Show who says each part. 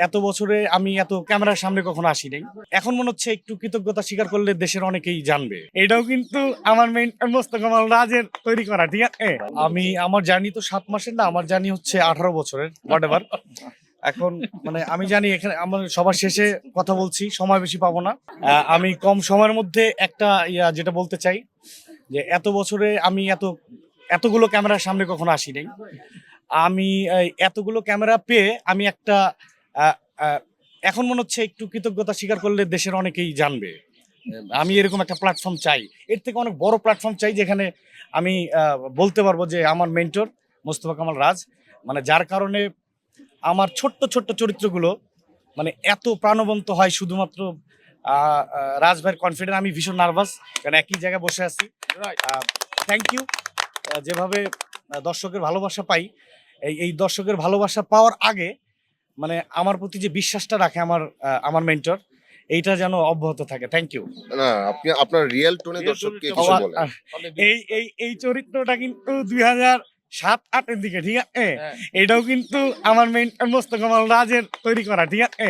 Speaker 1: এত বছরে আমি এত ক্যামেরার সামনে কখনো আসি নাই। এখন মনে হচ্ছে একটু কৃতজ্ঞতা স্বীকার করলে দেশের অনেকেই জানবে। এটাও কিন্তু আমার মেইন মোস্তফা কামাল রাজের তৈরি করা, ঠিক আছে? আমার জার্নি তো 7 মাসের না, আমার জার্নি হচ্ছে 18 বছরের, হোয়াটএভার। এখন মানে আমি জানি এখানে আমার সবার শেষে কথা বলছি, সময় বেশি পাবো না। আমি কম সময়ের মধ্যে একটা যেটা বলতে চাই যে এত বছরে আমি এতগুলো ক্যামেরার সামনে কখনো আসি নাই। আমি এতগুলো ক্যামেরা পেয়ে আমি একটা আহ, আহ, এখন মনে হচ্ছে একটু কৃতজ্ঞতা স্বীকার করলে দেশের অনেকেই জানবে। আমি এরকম একটা প্ল্যাটফর্ম চাই, এর থেকে অনেক বড় প্ল্যাটফর্ম চাই যেখানে আমি বলতে পারবো যে আমার মেন্টর মোস্তফা কামাল রাজ, মানে যার কারণে আমার ছোট্ট ছোট্ট চরিত্রগুলো মানে এত প্রাণবন্ত হয় শুধুমাত্র রাজ ভাইয়ের কনফিডেন্ট। আমি ভীষণ নার্ভাস কারণ একই জায়গায় বসে আছি। Thank you. যেভাবে দর্শকের ভালোবাসা পাই, এই দর্শকের ভালোবাসা পাওয়ার আগে মানে আমার প্রতি যে বিশ্বাসটা রাখে আমার মেন্টর, এইটা যেন অব্যাহত থাকে। Thank you.
Speaker 2: না, আপনি আপনার রিয়েল টোনে দর্শককে কিছু বলেন।
Speaker 1: এই চরিত্রটা কিন্তু 2007-08 দিকে, ঠিক আছে? এটাও কিন্তু আমার মেন্টর মোস্তফা কামাল রাজের তৈরি করা, ঠিক আছে?